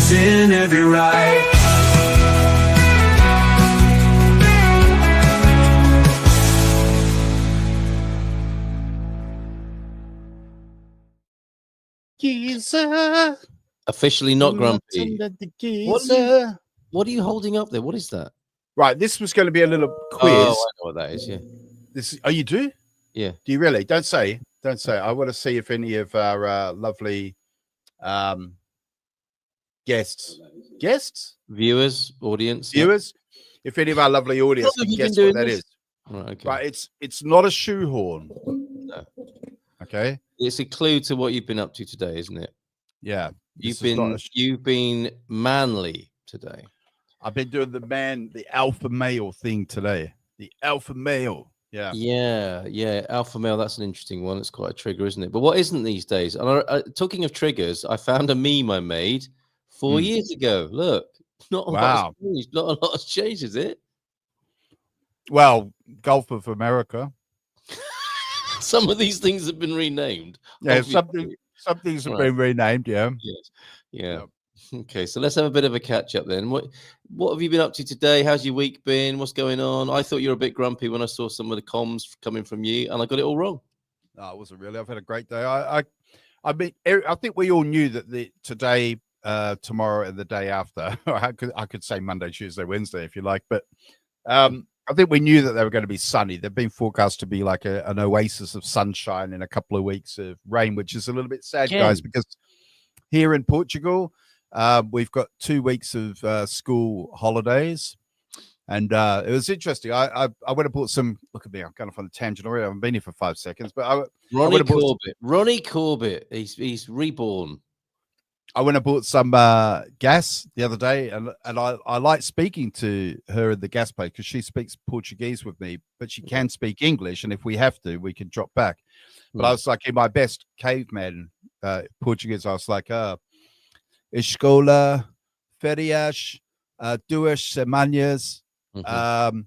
us in every ride. Geeza. Officially not grumpy. Munson The Geeza. What are you holding up there? What is that? Right, this was going to be a little quiz. Oh, I know what that is. Yeah. Oh, you do? Yeah. Do you really? Don't say. Don't say. I want to see if any of our lovely guests, Viewers, audience, if any of our lovely audience can guess what that is. Right, okay. Right, it's not a shoehorn. No. Okay. It's a clue to what you've been up to today, isn't it? Yeah. You've been manly today. I've been doing the alpha male thing today. The alpha male. Yeah. Yeah. Alpha male. That's an interesting one. It's quite a trigger, isn't it? But what isn't these days? And talking of triggers, I found a meme I made 4 years ago. Look, not a lot has changed. Not a lot has changed, is it? Well, Gulf of America. Some of these things have been renamed. Yeah, some things have been renamed. Yeah. Yes. Yeah. Okay, so let's have a bit of a catch up then. What have you been up to today? How's your week been? What's going on? I thought you were a bit grumpy when I saw some of the comms coming from you, and I got it all wrong. No, I wasn't really. I've had a great day. I mean, I think we all knew that today, tomorrow, and the day after. I could say Monday, Tuesday, Wednesday, if you like, but I think we knew that they were going to be sunny. They've been forecast to be like an oasis of sunshine in a couple of weeks of rain, which is a little bit sad, guys, because here in Portugal, we've got 2 weeks of school holidays. And it was interesting. I went and bought some. Look at me, I'm kind of on a tangent already. I haven't been here for 5 seconds, but Ronnie Corbett. He's reborn. I went and bought some gas the other day, and I like speaking to her in the gas place because she speaks Portuguese with me, but she can speak English, and if we have to, we can drop back. But I was like, in my best caveman Portuguese, I was like, escola, férias, duas semanas, and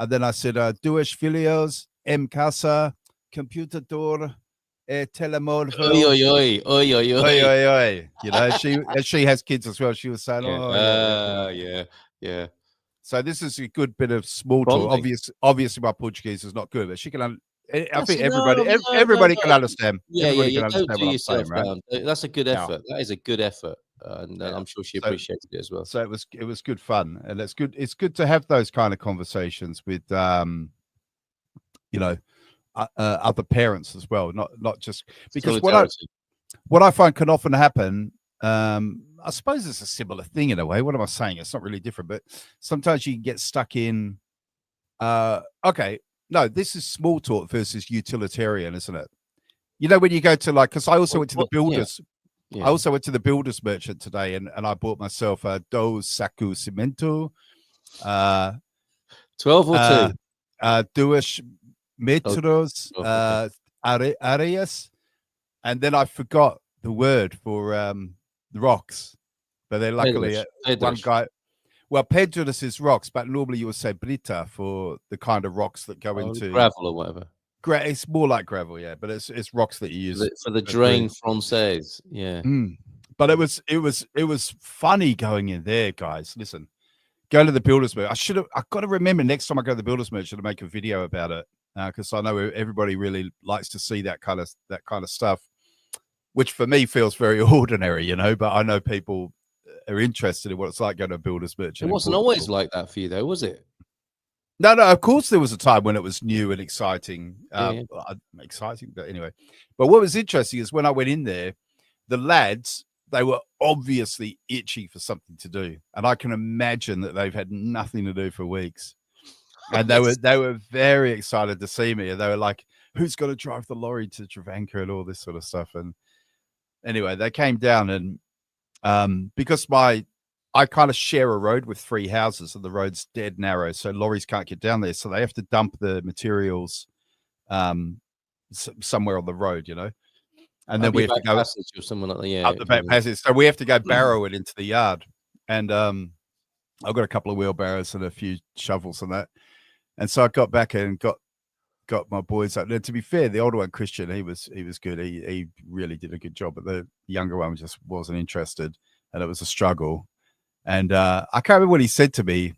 then I said, duas filhos, em casa, computador, telemóvel. Oi. You know, she has kids as well. She was saying, yeah. So this is a good bit of small talk. Obviously, my Portuguese is not good, but she can. I think everybody can understand. Yeah, everybody can understand what I'm saying, right? That's a good effort. That is a good effort, and I'm sure she appreciated it as well. So it was good fun, and it's good. It's good to have those kind of conversations with, other parents as well, not just because what I find can often happen. I suppose it's a similar thing in a way. What am I saying? It's not really different, but sometimes you can get stuck in. No, this is small talk versus utilitarian, isn't it? You know, when you go to because I also went to the builders. Yeah. I also went to the builders merchant today, and I bought myself a dos saku cimento. 12 or 2? Duas metros areas, and then I forgot the word for the rocks, but they're luckily one guy. Well, pedras is rocks, but normally you would say brita for the kind of rocks that go into gravel or whatever. It's more like gravel, yeah, but it's rocks that you use for the drain française, yeah. But it was funny going in there, guys. Listen, go to the builders merchant. I've got to remember next time I go to the builders merchant to make a video about it, because I know everybody really likes to see that kind of stuff, which for me feels very ordinary, you know. But I know people are interested in what it's like going to a builders merchant. It wasn't always like that for you, though, was it? No. Of course, there was a time when it was new and exciting. Exciting, but anyway. But what was interesting is when I went in there, the lads, they were obviously itchy for something to do, and I can imagine that they've had nothing to do for weeks. And they were very excited to see me, and they were like, "Who's going to drive the lorry to Travancore?" and all this sort of stuff. And anyway, they came down, and because I kind of share a road with 3 houses, and the road's dead narrow, so lorries can't get down there. So they have to dump the materials somewhere on the road, you know. And then we have to go passage or someone like that, up the back passage. So we have to go barrow it into the yard. And I've got a couple of wheelbarrows and a few shovels and that. And so I got back and got my boys up. Now, to be fair, the older one, Christian, he was good. He really did a good job, but the younger one just wasn't interested. and it was a struggle. And I can't remember what he said to me.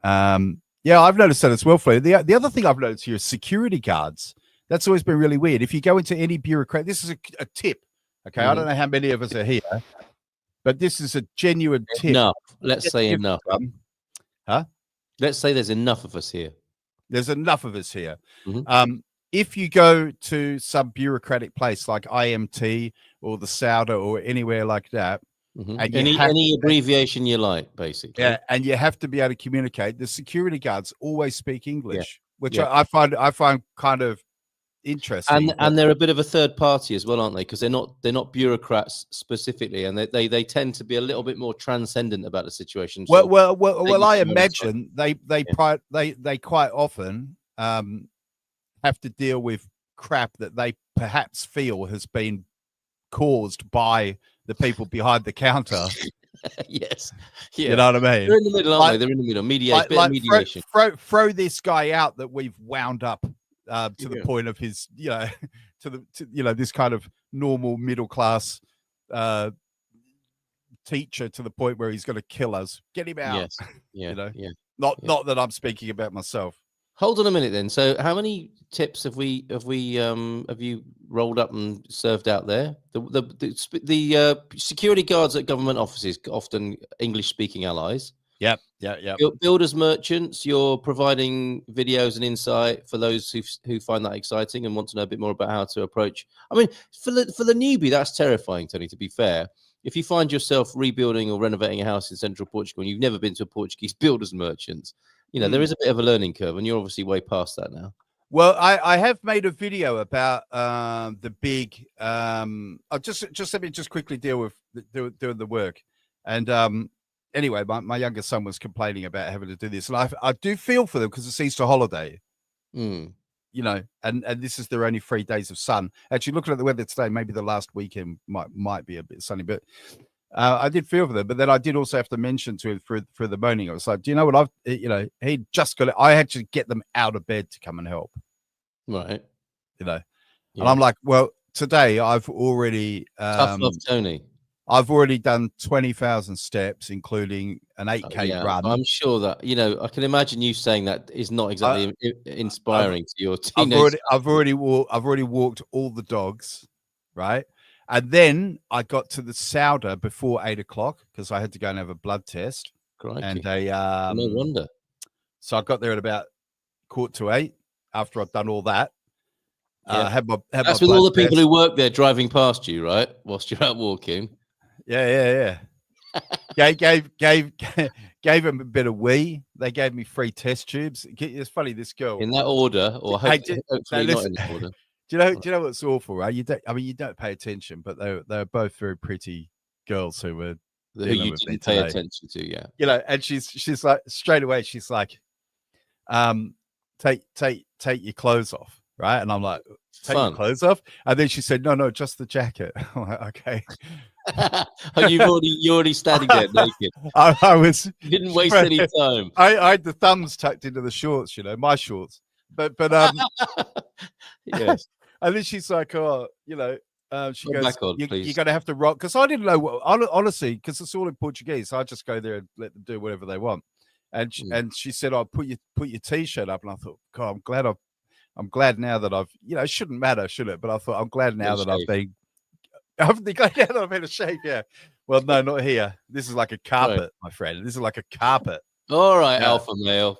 Yeah, I've noticed that as well, Flair. The other thing I've noticed here is security guards. That's always been really weird. If you go into any bureaucrat, this is a tip. Okay, I don't know how many of us are here, but this is a genuine tip. Enough. Let's say enough. Huh? Let's say there's enough of us here. There's enough of us here. If you go to some bureaucratic place like IMT or the Sauda or anywhere like that, and any abbreviation you like, basically. Yeah, and you have to be able to communicate. The security guards always speak English, which I find kind of interesting. And they're a bit of a third party as well, aren't they? Because they're not bureaucrats specifically, and they tend to be a little bit more transcendent about the situation. So well, I imagine they quite often have to deal with crap that they perhaps feel has been caused by the people behind the counter. Yes, you know what I mean. They're in the middle, aren't they? They're in the middle. Mediation. Throw this guy out that we've wound up to the point of his, to this kind of normal middle class teacher to the point where he's going to kill us. Get him out. Yes. Not that I'm speaking about myself. Hold on a minute then. So how many tips have you rolled up and served out there? The security guards at government offices, often English speaking allies. Yeah. Builders merchants, you're providing videos and insight for those who find that exciting and want to know a bit more about how to approach. I mean, for the newbie, that's terrifying, Tony, to be fair. If you find yourself rebuilding or renovating a house in central Portugal and you've never been to a Portuguese builders merchants, there is a bit of a learning curve, and you're obviously way past that now. Well, I have made a video about the big. I'll just let me just quickly deal with doing the work. And anyway, my younger son was complaining about having to do this, and I do feel for them because it's Easter holiday. And this is their only 3 days of sun. Actually, looking at the weather today, maybe the last weekend might be a bit sunny, but I did feel for them. But then I did also have to mention to him for the moaning. I was like, do you know what he just got it. I had to get them out of bed to come and help. Right. And I'm like, well, today I've already tough love, Tony. I've already done 20,000 steps, including an 8K run. I'm sure that, I can imagine you saying that is not exactly inspiring to your teenage. I've already walked all the dogs, right? And then I got to the Sauda before 8 o'clock because I had to go and have a blood test. Crikey. And no wonder. So I got there at about 7:45 after I've done all that. That's with all the people who work there driving past you, right? Whilst you're out walking. Yeah. gave them a bit of wee. They gave me 3 test tubes. It's funny, this girl in that order, or hopefully not in that order. Do you know what's awful, right? You don't pay attention, but they're both very pretty girls who you didn't pay attention to, yeah. And she's like, straight away, she's like, take your clothes off, right? And I'm like, take your clothes off, and then she said, no, just the jacket. I'm like, okay. You're already standing there naked. You didn't waste any time. I had the thumbs tucked into the shorts, my shorts. But yes. And then she's like, she goes, you're going to have to rock. Because I didn't know, honestly, because it's all in Portuguese. So I just go there and let them do whatever they want. And she said, "I'll put your T-shirt up." And I thought, God, I'm glad now that I've, it shouldn't matter, should it? But I thought, I'm glad now that I've been a shape. Yeah. Well, no, not here. This is like a carpet, my friend. This is like a carpet. All right, alpha male.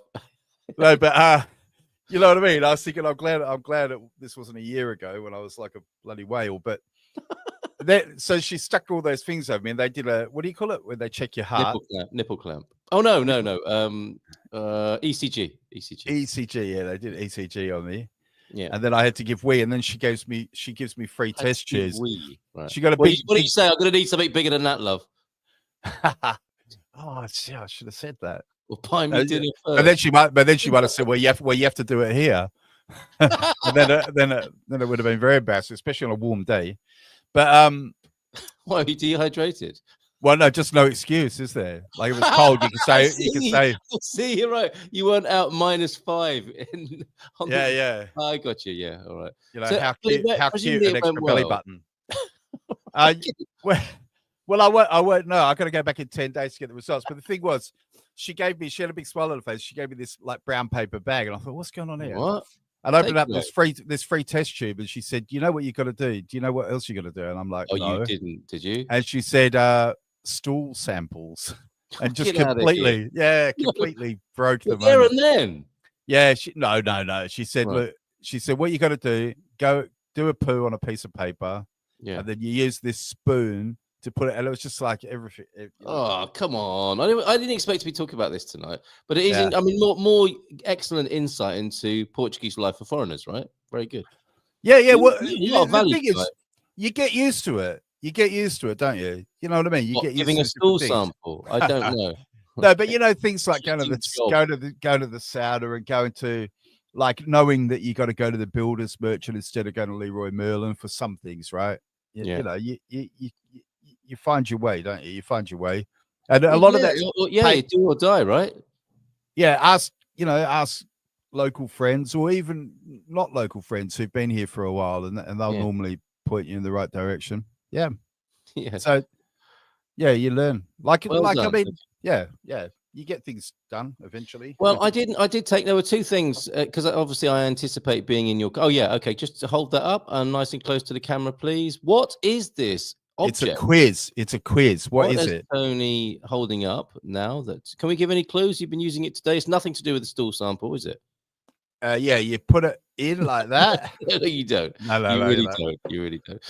No, but you know what I mean? I was thinking, I'm glad this wasn't a year ago when I was like a bloody whale. But so she stuck all those things over me, and they did what do you call it? When they check your heart? Nipple clamp. Oh no. ECG. ECG. Yeah, they did ECG on me. Yeah, and then I had to give wee, and then she gives me 3 test tubes. Right. She got a what big. What did you say? I'm gonna need something bigger than that, love. Oh, shit, I should have said that. Well, pie me dinner first. But then she might have said, "Well, you have to do it here." And then it would have been very embarrassing, especially on a warm day. But why, are you dehydrated? Well, no, just no excuse, is there? Like if it's cold, you can say. See, you're right. You weren't out -5. Yeah. I got you. Yeah, all right. How cute an extra belly button. Well, I won't know. I got to go back in 10 days to get the results. But the thing was, she had a big smile on her face. She gave me this like brown paper bag, and I thought, what's going on here? What? And I opened up this free test tube, and she said, you know what you got to do? Do you know what else you got to do? And I'm like, Oh, no. you didn't, did you? And she said, stool samples. And just completely broke the there moment. and then. Yeah, no. She said, Right. look, she said, what you got to do, go do a poo on a piece of paper, and then you use this spoon to put it, and it was just like everything. Oh, come on. I didn't expect to be talking about this tonight, but it is, I mean, more excellent insight into Portuguese life for foreigners, right? Very good. Yeah. Well, the thing is, you get used to it. You get used to it, don't you? You know what I mean? You get used giving to a stool sample. I don't know. No, but you know, things like going to the sauna and going to, like, knowing that you got to go to the builder's merchant instead of going to Leroy Merlin for some things, right? You know, you find your way, don't you? You find your way, and a lot of that, you do or die, right? Yeah, ask local friends, or even not local friends who've been here for a while, and they'll normally point you in the right direction. Yeah. So, yeah, you learn. I mean, yeah, you get things done eventually. Well, I did take. There were two things, because obviously I anticipate being in your. Oh yeah, okay. Just to hold that up and nice and close to the camera, please. What is this object? It's a quiz. What is it? Tony holding up now. Can we give any clues? You've been using it today. It's nothing to do with the stool sample, is it? Yeah, you put it in like that. No, you don't. No, you really don't.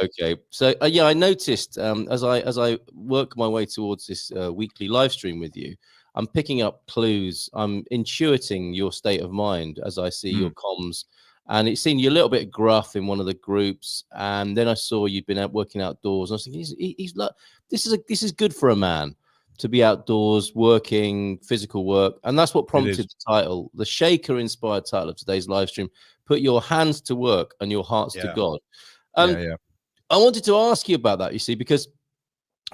Okay, so I noticed as I work my way towards this weekly live stream with you, I'm picking up clues. I'm intuiting your state of mind as I see your comms, and it seemed you a little bit gruff in one of the groups, and then I saw you'd been out working outdoors. And I was thinking, he's like, this is good for a man to be outdoors working physical work, and that's what prompted the title, the Shaker inspired title of today's live stream. Put your hands to work and your hearts to God. I wanted to ask you about that, you see, because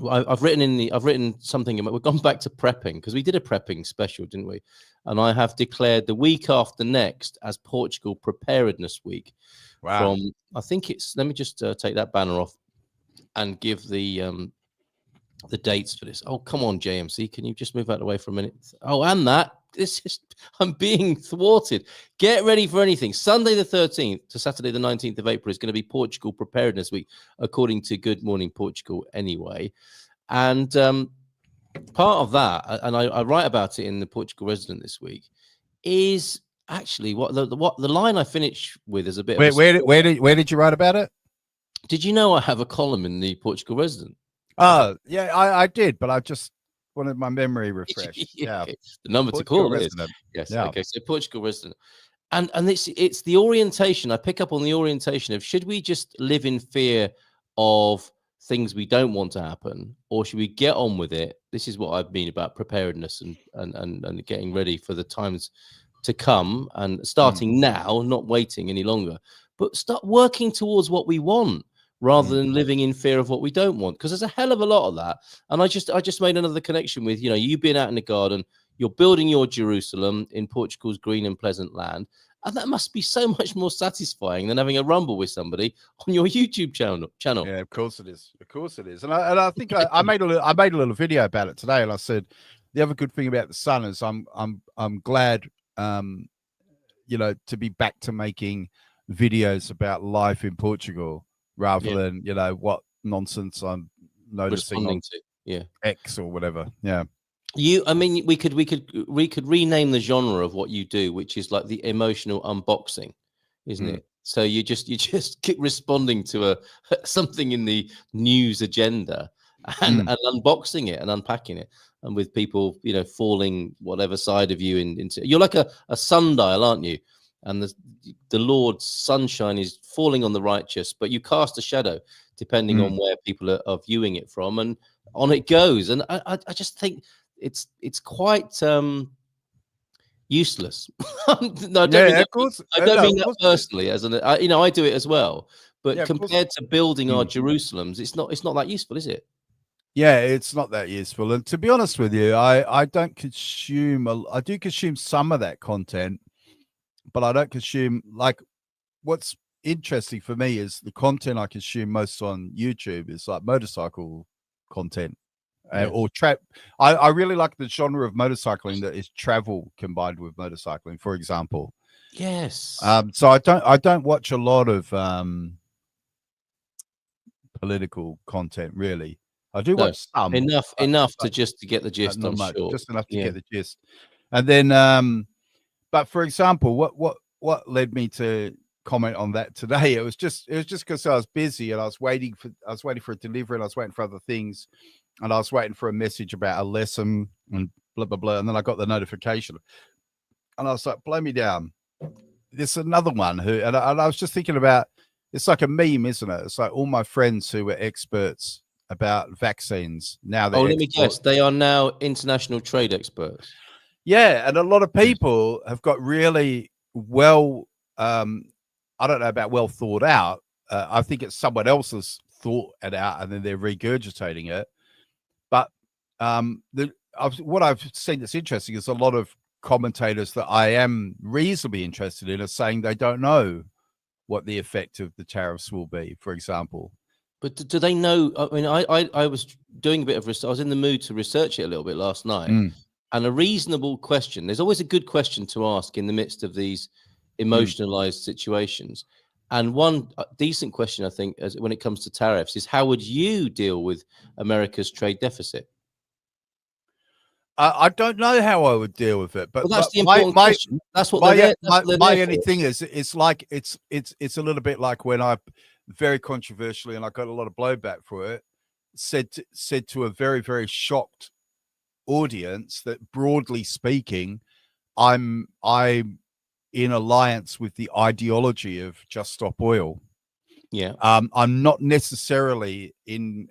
I've written something. We've gone back to prepping because we did a prepping special, didn't we? And I have declared the week after next as Portugal Preparedness Week. Wow. I think it's. Let me just take that banner off and give the dates for this. Oh, come on, JMC. Can you just move out of the way for a minute? Oh, and that. I'm being thwarted. Get ready for anything. Sunday the 13th to Saturday the 19th of April is going to be Portugal Preparedness Week, according to Good Morning Portugal anyway. And part of that, and I write about it in the Portugal Resident this week, is actually what the line I finish with is a bit. Where did you write about it? Did you know I have a column in the Portugal Resident? Oh, yeah, I did, but I just wanted my memory refreshed. Yeah, the number Portugal to call Resident. Yes. Yeah. Okay, so Portugal Resident, and it's the orientation. I pick up on the orientation of, should we just live in fear of things we don't want to happen, or should we get on with it? This is what I mean about preparedness and getting ready for the times to come, and starting now, not waiting any longer, but start working towards what we want, rather than living in fear of what we don't want, because there's a hell of a lot of that. And I just made another connection with, you being out in the garden, you're building your Jerusalem in Portugal's green and pleasant land, and that must be so much more satisfying than having a rumble with somebody on your YouTube channel. Yeah, of course it is. Of course it is. And I think I made a little video about it today, and I said the other good thing about the sun is I'm glad to be back to making videos about life in Portugal, rather than what nonsense I'm noticing on X or whatever. Yeah. I mean, we could rename the genre of what you do, which is like the emotional unboxing, isn't it? So you just keep responding to something in the news agenda and unboxing it and unpacking it, and with people falling whatever side of you into. You're like a sundial, aren't you? And the Lord's sunshine is falling on the righteous, but you cast a shadow depending on where people are viewing it from, and on it goes. And I just think it's quite useless. No, I don't mean that, I don't mean that personally. As I do it as well. But compared to building our Jerusalems, it's not that useful, is it? Yeah, it's not that useful. And to be honest with you, I don't consume. I do consume some of that content, but I don't consume, like, what's interesting for me is the content I consume most on YouTube is like motorcycle content. Or trap. I really like the genre of motorcycling that is travel combined with motorcycling, for example. Yes. So I don't watch a lot of political content, really. I do watch some enough to just to get the gist. not I'm much, sure, just enough to get the gist. And then, but for example, what led me to comment on that today? It was just because I was busy and I was waiting for a delivery and I was waiting for other things. And I was waiting for a message about a lesson and blah, blah, blah. And then I got the notification. And I was like, blow me down. There's another one and I was just thinking about, it's like a meme, isn't it? It's like all my friends who were experts about vaccines. Now they're let me guess. They are now international trade experts. Yeah. And a lot of people have got really well, I don't know about well thought out. I think it's someone else's thought it out and then they're regurgitating it. But what I've seen that's interesting is a lot of commentators that I am reasonably interested in are saying they don't know what the effect of the tariffs will be, for example. But do they know? I mean, I was doing a bit of research. I was in the mood to research it a little bit last night. And a reasonable question, there's always a good question to ask in the midst of these emotionalized situations. And one decent question, I think, when it comes to tariffs is how would you deal with America's trade deficit? I don't know how I would deal with it, but that's the important question. That's what they're there. My only thing is, it's like it's a little bit like when I very controversially, and I got a lot of blowback for it, said to a very, very shocked audience that broadly speaking, I'm in alliance with the ideology of Just Stop Oil. Yeah. I'm not necessarily in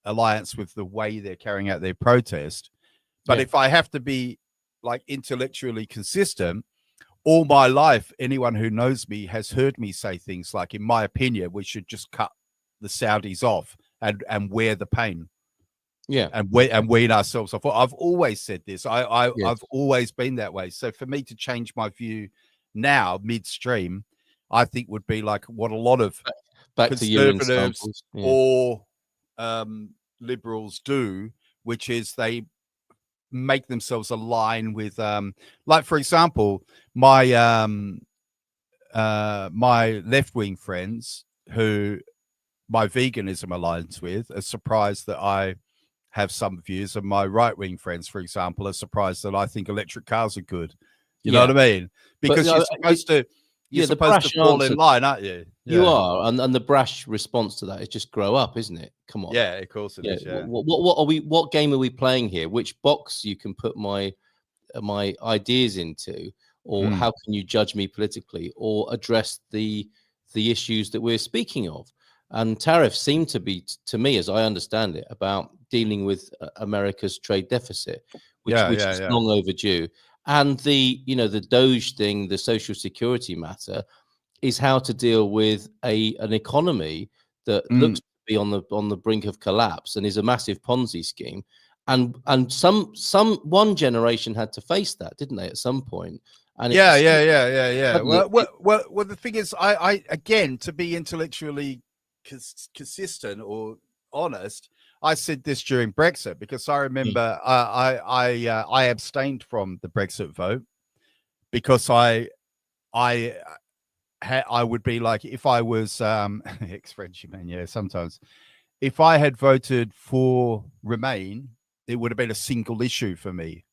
alliance with the way they're carrying out their protest, but if I have to be like intellectually consistent, all my life, anyone who knows me has heard me say things like, in my opinion, we should just cut the Saudis off and wear the pain. Yeah. And wean ourselves off. I've always said this. I've always been that way. So for me to change my view now midstream, I think would be like what a lot of conservatives or liberals do, which is they make themselves align with like, for example, my my left-wing friends who my veganism aligns with are surprised that I have some views, and my right-wing friends, for example, are surprised that I think electric cars are good. You know what I mean? Because you're supposed to fall in line, aren't you? You are, and the brash response to that is just grow up, isn't it? Come on. Yeah, of course it is. Yeah. What game are we playing here? Which box you can put my ideas into, or how can you judge me politically, or address the issues that we're speaking of? And tariffs seem to be, to me, as I understand it, about dealing with America's trade deficit, which is long overdue. And the Doge thing, the Social Security matter, is how to deal with an economy that looks to be on the brink of collapse and is a massive Ponzi scheme. And one generation had to face that, didn't they, at some point? And yeah. Well, the thing is, I again, to be intellectually consistent or honest, I said this during Brexit, because I remember I abstained from the Brexit vote because I would be like, if I was ex-Frenchy man, sometimes if I had voted for Remain, it would have been a single issue for me.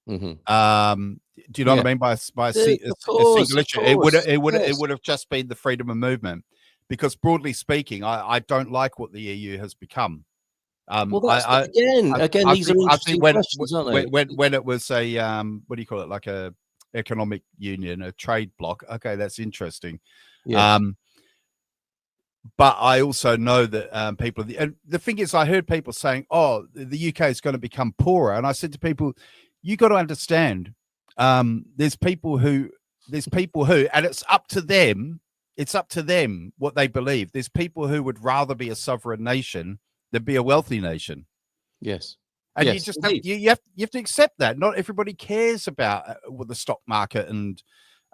Do you know what I mean by a single issue? It would have just been the freedom of movement, because broadly speaking, I don't like what the EU has become. Well, that's, these are interesting questions, aren't they? When it was a what do you call it, like a economic union, a trade bloc. Okay, that's interesting. Yeah. But I also know that people, and the thing is, I heard people saying, "Oh, the UK is going to become poorer," and I said to people, "You got to understand, there's people who, and it's up to them. It's up to them what they believe. There's people who would rather be a sovereign nation than be a wealthy nation." Yes. And you just you have to accept that. Not everybody cares about the stock market and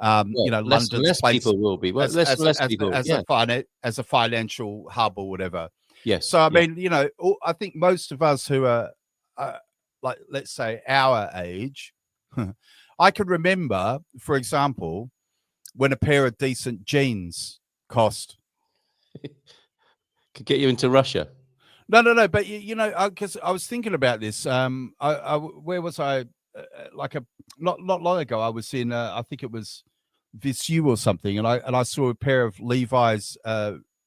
London's less place people will be. Well, less people as a financial hub or whatever. Yes. So I mean, you know, I think most of us who are like, let's say, our age, I can remember, for example, when a pair of decent jeans cost. Could get you into Russia. No. But you know, because I was thinking about this. Where was I? Like not long ago, I was in. I think it was Visu or something, and I saw a pair of Levi's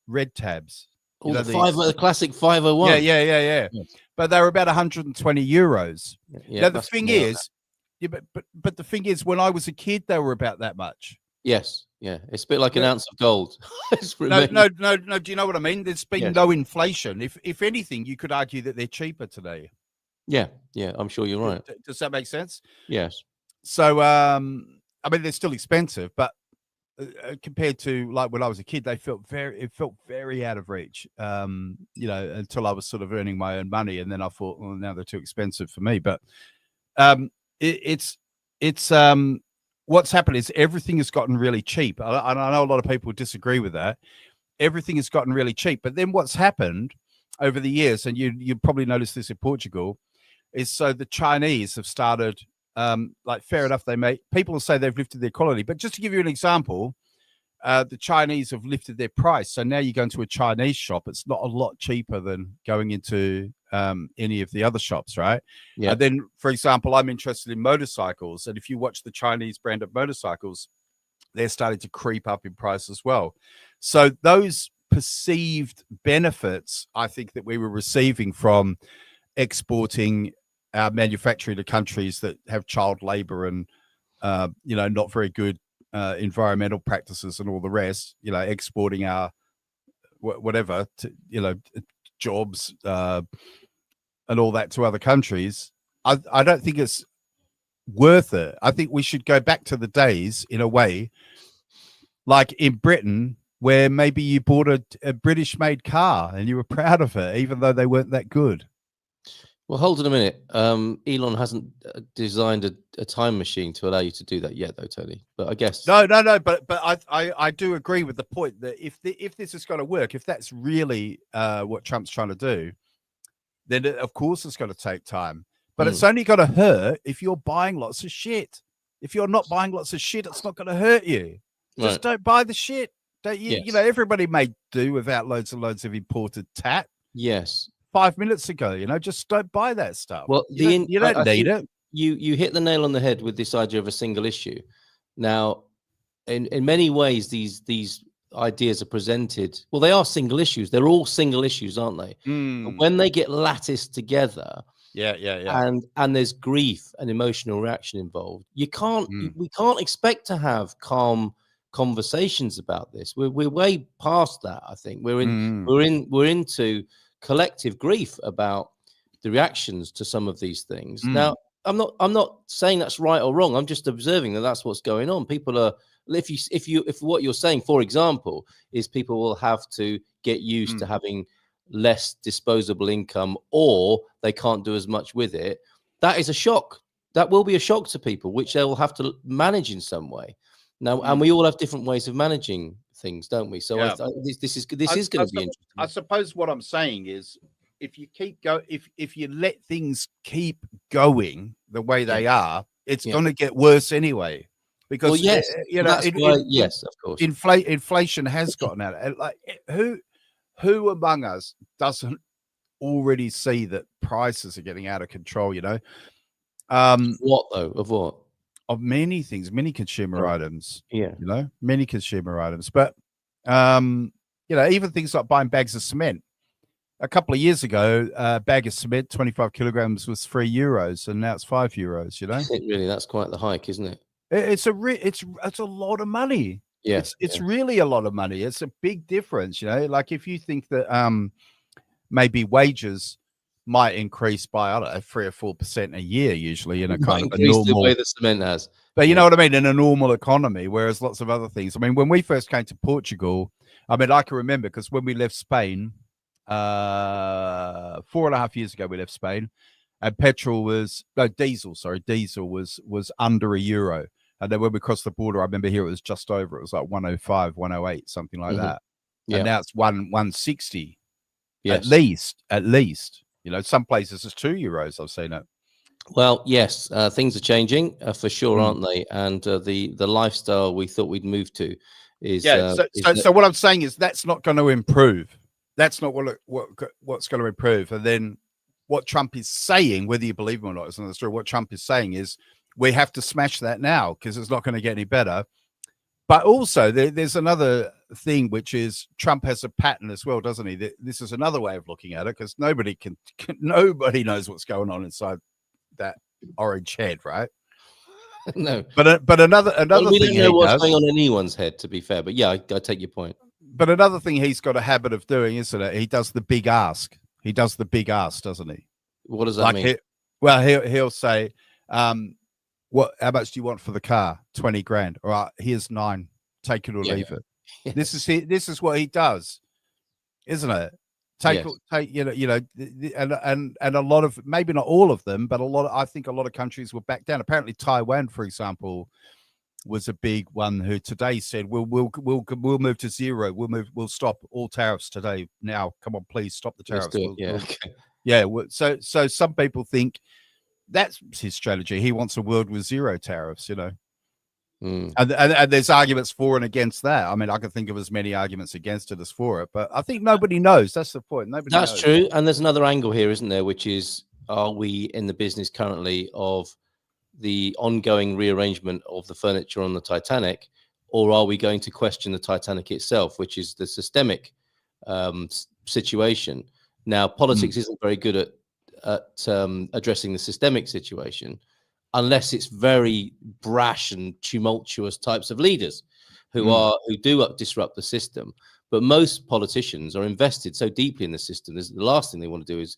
red tabs. Oh, the classic 501. Yeah. Yes. But they were about 120 euros. Yeah. Now the thing is, but the thing is, when I was a kid, they were about that much. Yes. Yeah. It's a bit like an ounce of gold. No. Do you know what I mean? There's been no inflation. If anything, you could argue that they're cheaper today. Yeah. I'm sure you're right. Does that make sense? Yes. So, I mean, they're still expensive, but compared to like when I was a kid, it felt very out of reach. You know, until I was sort of earning my own money, and then I thought, well, now they're too expensive for me. But it's what's happened is everything has gotten really cheap. I know a lot of people disagree with that. Everything has gotten really cheap, but then what's happened over the years, and you probably noticed this in Portugal, is so the Chinese have started. Like, fair enough, people will say they've lifted their quality, but just to give you an example, the Chinese have lifted their price. So now you go into a Chinese shop, it's not a lot cheaper than going into any of the other shops, right? Yeah. And then, for example, I'm interested in motorcycles, and if you watch the Chinese brand of motorcycles, they're starting to creep up in price as well. So those perceived benefits, I think, that we were receiving from exporting our manufacturing to countries that have child labor and you know, not very good environmental practices and all the rest, you know, exporting our whatever to, you know, jobs and all that to other countries. I don't think it's worth it. I think we should go back to the days, in a way, like in Britain, where maybe you bought a British made car and you were proud of it, even though they weren't that good. Well, hold on a minute. Elon hasn't designed a time machine to allow you to do that yet, though, Tony. But I guess no. But I do agree with the point that if this is going to work, if that's really what Trump's trying to do, then of course it's going to take time. But it's only going to hurt if you're buying lots of shit. If you're not buying lots of shit, it's not going to hurt you. Just don't buy the shit. Don't you? You know, everybody may do without loads and loads of imported tat. Yes. 5 minutes ago, you know, just don't buy that stuff. Well, you don't need it. You hit the nail on the head with this idea of a single issue. Now, in many ways, these ideas are presented. Well, they are single issues. They're all single issues, aren't they? But when they get latticed together, and there's grief and emotional reaction involved, we can't expect to have calm conversations about this. We're way past that. I think we're into collective grief about the reactions to some of these things. Now, I'm not saying that's right or wrong. I'm just observing that that's what's going on. People are, if what you're saying, for example, is people will have to get used to having less disposable income, or they can't do as much with it. That is a shock. That will be a shock to people, which they will have to manage in some way. Now, and we all have different ways of managing things, don't we? So this is going to be interesting. I suppose what I'm saying is, if you if you let things keep going the way they are, it's going to get worse anyway. Because you know, yes, of course, inflation has gotten out. Like, who among us doesn't already see that prices are getting out of control? You know, what though? Of what? Of many things, many consumer items. Yeah, you know, many consumer items. But you know, even things like buying bags of cement. A couple of years ago, a bag of cement, 25 kilograms, was €3, and now it's €5. You know, really, that's quite the hike, isn't it? It's a lot of money. Yes, it's really a lot of money. It's a big difference. You know, like if you think that maybe wages might increase by, I don't know, 3 or 4% a year, usually in a kind of a normal the way the cement has. But you know what I mean, in a normal economy, whereas lots of other things. I mean, when we first came to Portugal, I mean, I can remember, because when we left Spain, 4.5 years ago, we left Spain, and diesel was under €1. And then when we crossed the border, I remember here it was just over. It was like 105, 108, something like that. And now it's 160. Yes. At least, you know, some places it's €2. I've seen it. Well, yes, things are changing for sure, aren't they? And the lifestyle we thought we'd move to is So what I'm saying is that's not going to improve. That's not what's going to improve. And then what Trump is saying, whether you believe him or not, is another story. What Trump is saying is we have to smash that now because it's not going to get any better. But also there's another thing, which is Trump has a pattern as well, doesn't he? This is another way of looking at it, because nobody knows what's going on inside that orange head, right? No, but another we thing don't know what's does, going on in anyone's head, to be fair. But yeah, I take your point. But another thing he's got a habit of doing, isn't it? He does the big ask. He does the big ask, doesn't he? What does that mean? He'll say, how much do you want for the car? 20 grand. All right, here's 9. Take it or leave it. Yeah. This is what he does, isn't it? Take, and a lot of, maybe not all of them, but I think a lot of countries will back down. Apparently Taiwan, for example, was a big one who today said we'll move to zero. We'll stop all tariffs today. Now, come on, please stop the tariffs. So some people think that's his strategy. He wants a world with zero tariffs, you know. And there's arguments for and against that. I mean, I can think of as many arguments against it as for it, but I think nobody knows. That's the point. Nobody knows. That's true. And there's another angle here, isn't there? Which is, are we in the business currently of the ongoing rearrangement of the furniture on the Titanic, or are we going to question the Titanic itself, which is the systemic situation? Now, politics isn't very good at addressing the systemic situation, unless it's very brash and tumultuous types of leaders who do disrupt the system. But most politicians are invested so deeply in the system. The last thing they want to do is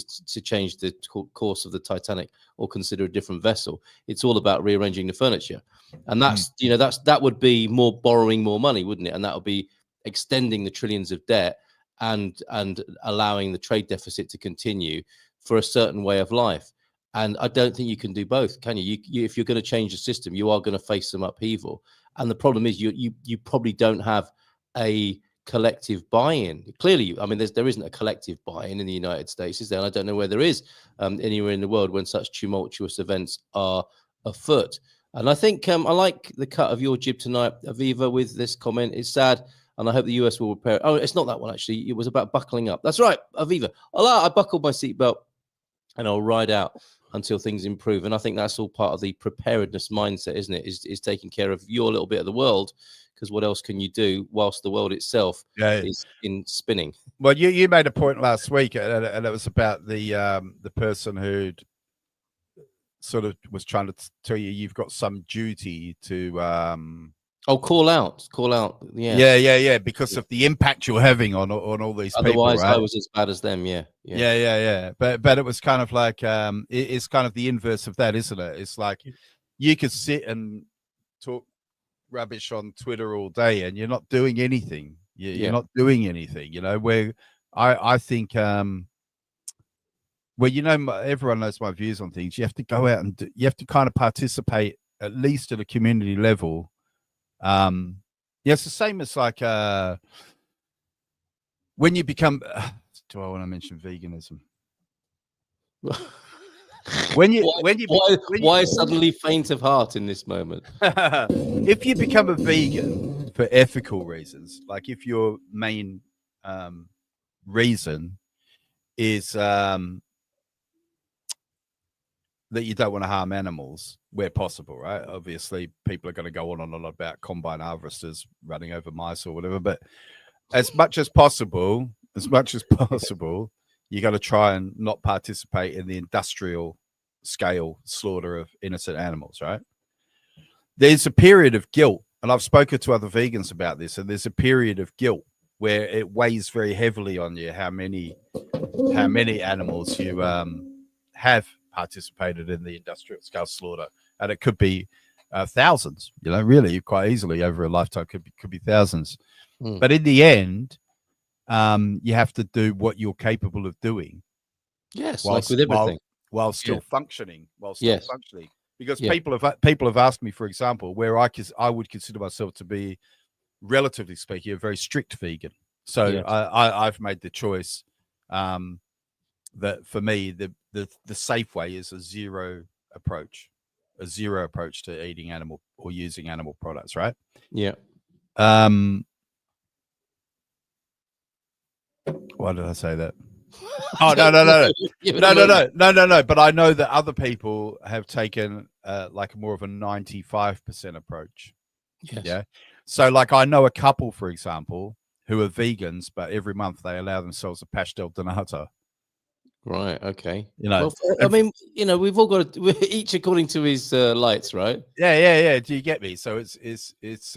to change the course of the Titanic or consider a different vessel. It's all about rearranging the furniture, and that would be more borrowing more money, wouldn't it? And that would be extending the trillions of debt and allowing the trade deficit to continue for a certain way of life. And I don't think you can do both, can you? If you're going to change the system, you are going to face some upheaval. And the problem is you probably don't have a collective buy-in. Clearly, I mean, there isn't a collective buy-in in the United States, is there? And I don't know where there is anywhere in the world when such tumultuous events are afoot. And I think I like the cut of your jib tonight, Aviva, with this comment. It's sad, and I hope the US will repair it. Oh, it's not that one, actually. It was about buckling up. That's right, Aviva. I buckled my seatbelt, and I'll ride out until things improve. And I think that's all part of the preparedness mindset, isn't it? Is taking care of your little bit of the world, because what else can you do whilst the world itself is in spinning? Well, you made a point last week, and it was about the person who sort of was trying to tell you you've got some duty to call out, because of the impact you're having on all these people. Otherwise, right? I was as bad as them. But it was kind of like it's kind of the inverse of that, isn't it? It's like you could sit and talk rubbish on Twitter all day and you're not doing anything. You're not doing anything, you know. Where I think everyone knows my views on things. You have to go out and you have to kind of participate, at least at a community level. It's the same as like when you become do I want to mention veganism? Why suddenly faint of heart in this moment? If you become a vegan for ethical reasons, like if your main reason is that you don't want to harm animals where possible, right? Obviously, people are going to go on and on about combine harvesters running over mice or whatever, but as much as possible, you got to try and not participate in the industrial scale slaughter of innocent animals, right? There's a period of guilt, and I've spoken to other vegans about this, and there's a period of guilt where it weighs very heavily on you how many animals you have participated in the industrial scale slaughter, and it could be thousands, you know, really quite easily over a lifetime, could be thousands. But in the end, you have to do what you're capable of doing. Yes, like with everything. While still functioning, because people have asked me, for example, where I would consider myself to be, relatively speaking, a very strict vegan. So I've made the choice That for me, the safe way is a zero approach to eating animal or using animal products, right? Yeah. Why did I say that? Oh, no. But I know that other people have taken like more of a 95% approach. Yes. Yeah. So like I know a couple, for example, who are vegans, but every month they allow themselves a pastel de nata. Right. Okay. You know, well, I mean, we've all got we're each according to his lights, right? Yeah. Do you get me? So it's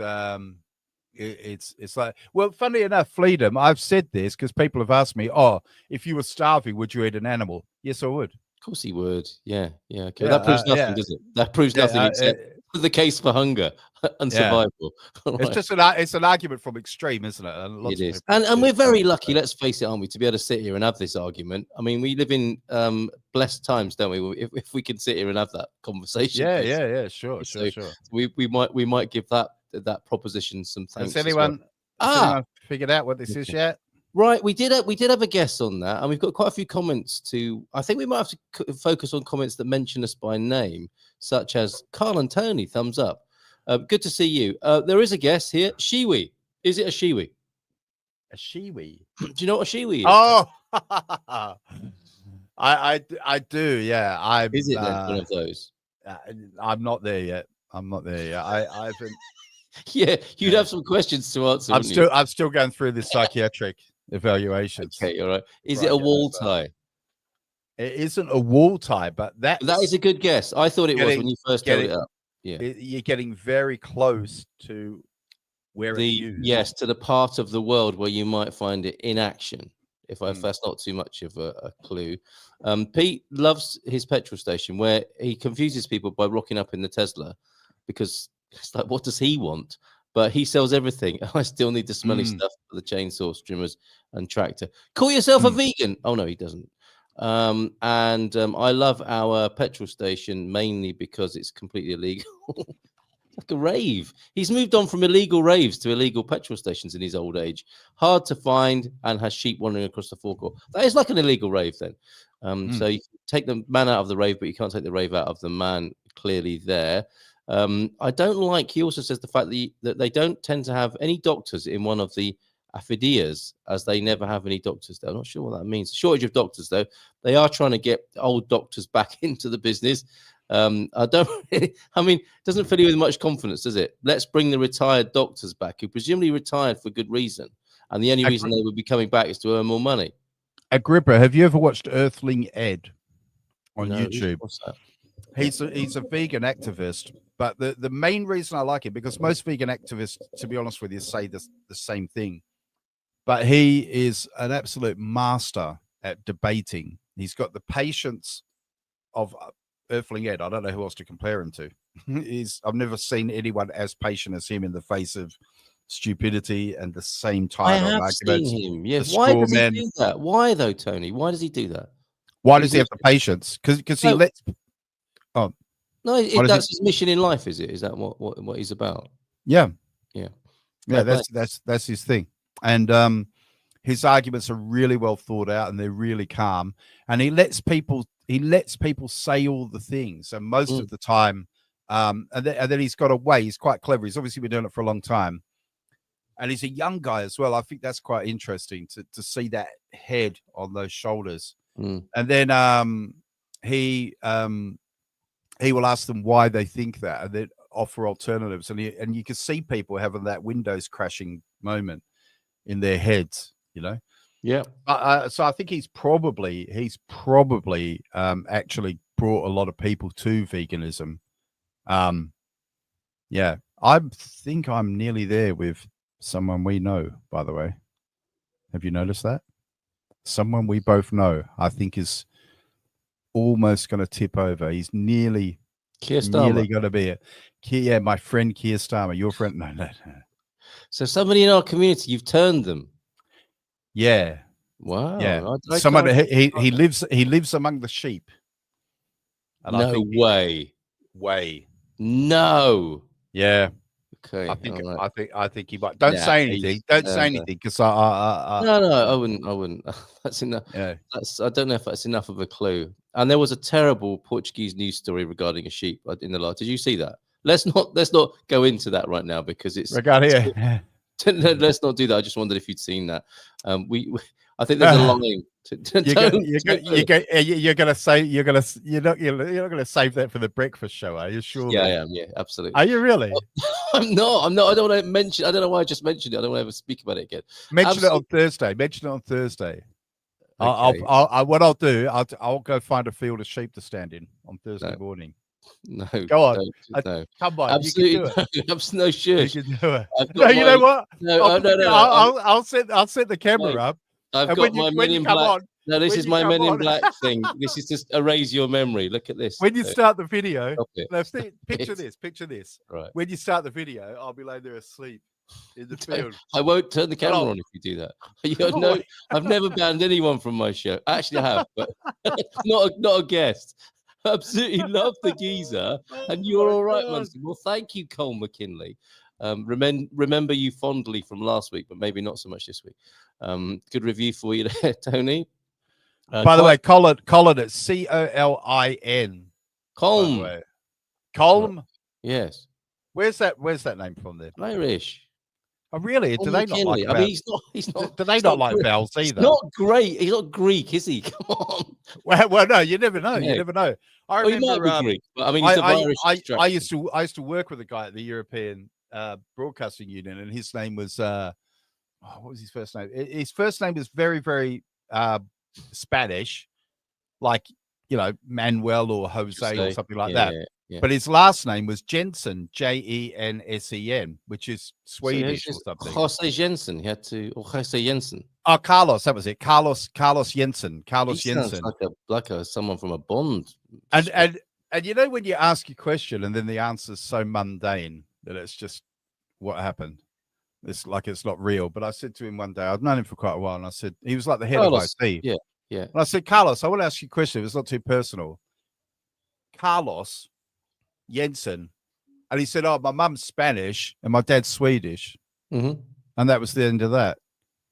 like, well, funny enough, Freedom, I've said this because people have asked me, oh, if you were starving, would you eat an animal? Yes, I would. Of course he would. Yeah. Okay. Yeah, That proves nothing, does it? That proves nothing except the case for hunger and survival. Right. It's just it's an argument from extreme, isn't it? And it is. And we're very lucky, let's face it, aren't we, to be able to sit here and have this argument. I mean, we live in blessed times, don't we? If we can sit here and have that conversation. Yeah. Sure. We might give that proposition some thanks. Has anyone figured out what this is yet? Right, we did have a guess on that, and we've got quite a few comments to. I think we might have to focus on comments that mention us by name, such as Carl and Tony. Thumbs up. Good to see you. There is a guess here. Shiwi. Is it a shiwi? A shiwi? Do you know what a shiwi is? Oh, I do. Yeah, Is it then one of those? I'm not there yet. I haven't. Yeah, you'd have some questions to answer. I'm still going through this psychiatric evaluation. Okay, all right. Is it a wall tie? It isn't a wall tie, but that is a good guess. I thought it was when you first held it up. Yeah, you're getting very close to where it's used. Yes, to the part of the world where you might find it in action. If that's not too much of a clue. Pete loves his petrol station where he confuses people by rocking up in the Tesla because it's like, what does he want? But he sells everything. I still need the smelly stuff for the chainsaw, trimmers, and tractor. Call yourself a vegan? Oh no, he doesn't. I love our petrol station mainly because it's completely illegal. Like a rave. He's moved on from illegal raves to illegal petrol stations in his old age. Hard to find and has sheep wandering across the forecourt. That is like an illegal rave then. So you can take the man out of the rave, but you can't take the rave out of the man. Clearly there. I don't like, he also says the fact that they don't tend to have any doctors in one of the affidiyas, as they never have any doctors there. I'm not sure what that means. Shortage of doctors, though. They are trying to get old doctors back into the business. I mean, it doesn't fill you with much confidence, does it? Let's bring the retired doctors back, who presumably retired for good reason. And the only reason they would be coming back is to earn more money. Agrippa, have you ever watched Earthling Ed on YouTube? What's that? He's a vegan activist, but the main reason I like it, because most vegan activists, to be honest with you, say the same thing, but he is an absolute master at debating. He's got the patience of Earthling Ed. I don't know who else to compare him to. I've never seen anyone as patient as him in the face of stupidity and the same time of arguments. I have seen him. Yes. Why does he do that? Why though, Tony? Why does he do that? Why does he have the patience? Because he lets. Oh no, that's his mission in life, is it? Is that what he's about? Yeah. That's his thing, and his arguments are really well thought out and they're really calm. And he lets people say all the things, and most of the time, and then he's got a way. He's quite clever. He's obviously been doing it for a long time, and he's a young guy as well. I think that's quite interesting to see that head on those shoulders. And then he will ask them why they think that, and then offer alternatives. And you can see people having that Windows crashing moment in their heads, you know? Yeah. So I think he's probably actually brought a lot of people to veganism. Yeah, I think I'm nearly there with someone we know, by the way. Have you noticed that? Someone we both know, I think, is almost going to tip over. He's nearly going to be it. Yeah, my friend Keir Starmer. Your friend? No. So somebody in our community, you've turned them. Yeah. Wow. Yeah. Someone he lives among the sheep. And no way. Way. No. Yeah. Okay. I think you might. Don't say anything. Don't say anything because No, I wouldn't. That's enough. Yeah. I don't know if that's enough of a clue. And there was a terrible Portuguese news story regarding a sheep in the last. Did you see that? Let's not go into that right now because it's. I got here. Let's not do that. I just wondered if you'd seen that. I think there's a line. You're gonna say you're not gonna save that for the breakfast show, are you? Sure. Yeah, I am. Yeah, absolutely. Are you really? I'm not. I don't want to mention. I don't know why I just mentioned it. I don't want to ever speak about it again. Mention it on Thursday. Okay. What I'll do, I'll go find a field of sheep to stand in on Thursday morning. No, go on. No. Come on, absolutely. You can do it. I'm no sure. You can do it. No, you know what? No. I'll set the camera up. I've got my Men in Black. No, this is my Men in Black thing. This is just erase your memory. Look at this. When you start the video, picture this. Right. When you start the video, I'll be laying there asleep in the field. I won't turn the camera on if you do that. I've never banned anyone from my show. Actually, I have, but not a guest. Absolutely love the geezer, and you're all right, Munson. Well, thank you, Cole McKinley. Remember you fondly from last week, but maybe not so much this week. Good review for you there, Tony. By the way, Colin, it's Colin. Colm. Colm. Yes. Where's that name from there? Irish. Oh, really? Do they not like? I mean, he's not. Do they not like vowels either? He's not great. He's not Greek, is he? Come on. Well, no, you never know. Yeah. You never know. I remember. He might be Greek, but I mean, he's Irish. I used to work with a guy at the European Broadcasting Union, and his name was what was his first name? His first name was very, very Spanish, like Manuel or Jose or something like that. Yeah. But his last name was Jensen, Jensen, which is Swedish or something. Jose Jensen. He had to, or Jose Jensen. Oh, Carlos, that was it. Carlos Jensen. Carlos Jensen. Like someone from a Bond. And when you ask a question and then the answer's so mundane that it's just what happened. It's like it's not real. But I said to him one day, I've known him for quite a while, and I said he was like the head of IT. Yeah. And I said, Carlos, I want to ask you a question. It's not too personal. Carlos Jensen, and he said, "Oh, my mum's Spanish and my dad's Swedish," and that was the end of that.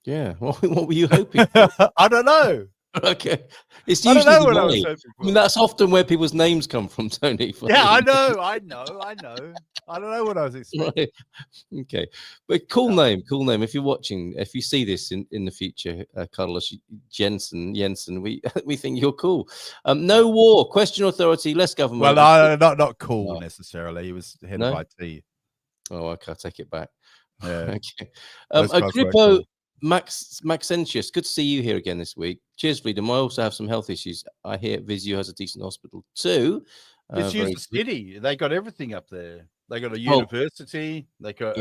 Yeah, what were you hoping for? I don't know. Okay, it's usually I don't know what I was hoping for. I mean, that's often where people's names come from, Tony. Yeah, I know. I don't know what I was expecting. Right. Okay, but cool name. If you're watching, if you see this in the future, Carlos Jensen, we think you're cool. No war, question authority, less government. Well, not cool necessarily. He was the head of IT. Oh, okay, I'll take it back. Yeah. Okay. Agrippo Maxentius, good to see you here again this week. Cheers, freedom. I also have some health issues. I hear Visio has a decent hospital too. It's used the city. They got everything up there. They got a university. They got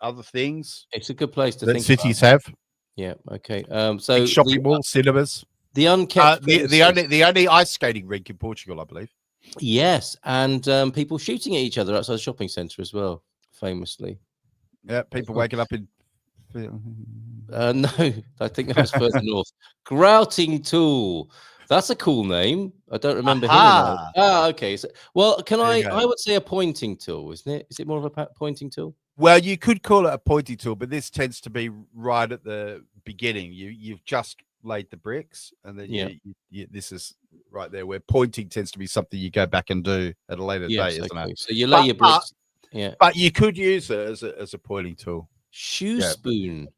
other things. It's a good place to that think cities about. have. Yeah. Okay. So shopping malls, cinemas. The unkept. The only ice skating rink in Portugal, I believe. Yes, and people shooting at each other outside the shopping centre as well, famously. Yeah, people waking up in. No, I think that was further north. Grouting Tool. That's a cool name. I don't remember him. Okay. So, well, I would say a pointing tool, isn't it? Is it more of a pointing tool? Well, you could call it a pointing tool, but this tends to be right at the beginning. You've just laid the bricks, and then this is right there where pointing tends to be something you go back and do at a later date, isn't it? So you lay your bricks. But you could use it as a pointing tool. Shoe spoon.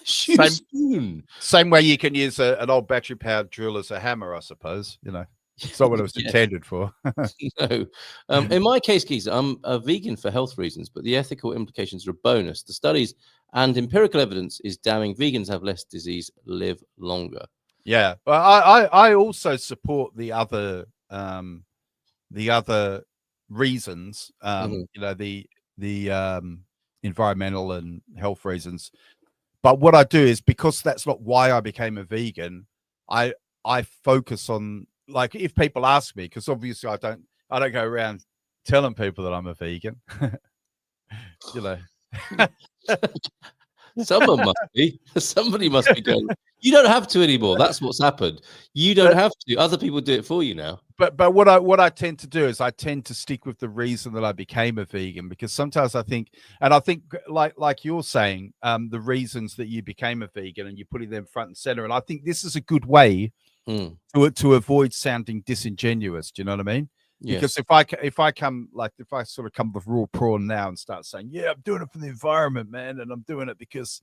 Same way you can use an old battery powered drill as a hammer, I suppose. It's not what it was intended for. No. In my case, Geeza, I'm a vegan for health reasons, but the ethical implications are a bonus. The studies and empirical evidence is damning. Vegans have less disease, live longer. Yeah, but I also support the other reasons. The environmental and health reasons. But what I do is, because that's not why I became a vegan, I focus on, like, if people ask me, because obviously I don't go around telling people that I'm a vegan. Someone must be. Somebody must be going. You don't have to anymore. That's what's happened. You don't have to. Other people do it for you now. But what I tend to do is I tend to stick with the reason that I became a vegan, because sometimes I think like you're saying, the reasons that you became a vegan and you're putting them front and center, and I think this is a good way to avoid sounding disingenuous. Do you know what I mean? Yes. Because if I sort of come with raw prawn now and start saying, yeah, I'm doing it for the environment, man, and I'm doing it because,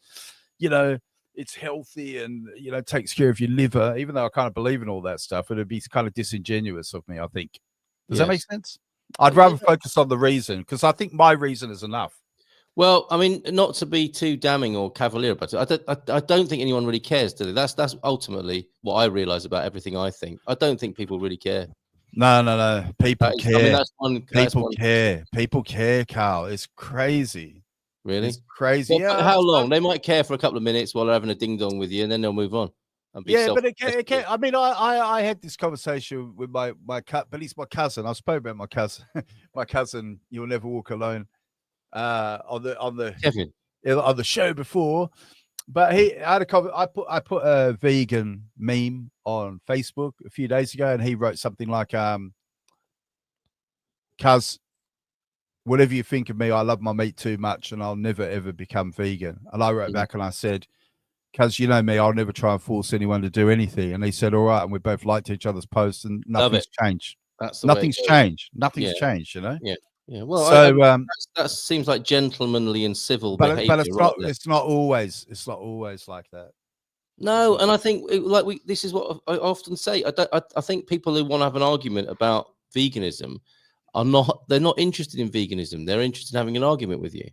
you know, it's healthy and, you know, takes care of your liver, even though I kind of believe in all that stuff, it'd be kind of disingenuous of me, I think. Does that make sense? I'd rather focus on the reason, because I think my reason is enough. Well, I mean, not to be too damning or cavalier about it, I don't think anyone really cares, do they? That's ultimately what I realize about everything I think. I don't think people really care. No. People care. I mean, People care, Carl. It's crazy. Really? It's crazy. Well, how long? They might care for a couple of minutes while they're having a ding dong with you, and then they'll move on. Yeah, but it can't. I mean, I had this conversation with my but he's my cousin. I spoke about my cousin. My cousin, You'll Never Walk Alone, on the show before. But I put a vegan meme on Facebook a few days ago, and he wrote something like, "Cuz, whatever you think of me, I love my meat too much, and I'll never ever become vegan." And I wrote back and I said, "Cuz, you know me, I'll never try and force anyone to do anything." And he said, "All right," and we both liked each other's posts, and nothing's changed. Nothing's changed. Nothing's changed. You know. Yeah. Well, so that seems like gentlemanly and civil but behavior. But it's not always like that. No, and I think this is what I often say. I think people who want to have an argument about veganism they're not interested in veganism. They're interested in having an argument with you.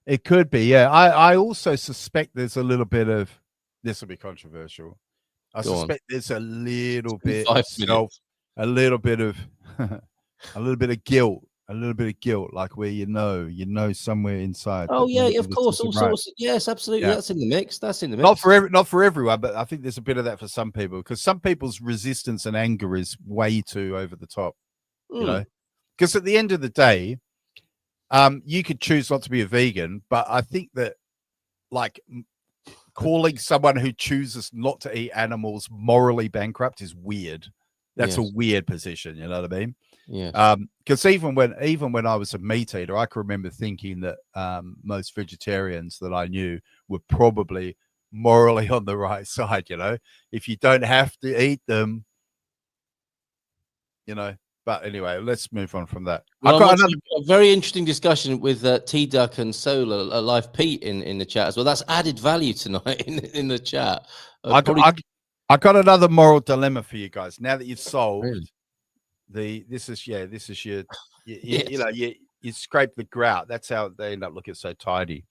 It could be, yeah. I also suspect there's a little bit of, this will be controversial. I suspect there's a little bit of a little bit of guilt. A little bit of guilt, like where you know somewhere inside. Oh yeah, of course, all sorts. Yes, absolutely. Yeah. That's in the mix. Not for everyone, but I think there's a bit of that for some people, because some people's resistance and anger is way too over the top. You know, because at the end of the day, you could choose not to be a vegan, but I think that, like, calling someone who chooses not to eat animals morally bankrupt is weird. That's a weird position. You know what I mean? Yeah. Because even when I was a meat eater, I can remember thinking that most vegetarians that I knew were probably morally on the right side. You know, if you don't have to eat them, you know. But anyway, let's move on from that. Well, I've got a very interesting discussion with T-Duck and Solar, Live Pete in the chat as well. That's added value tonight in the chat. I got another moral dilemma for you guys. Now that you've solved this is your you know, you scrape the grout. That's how they end up looking so tidy.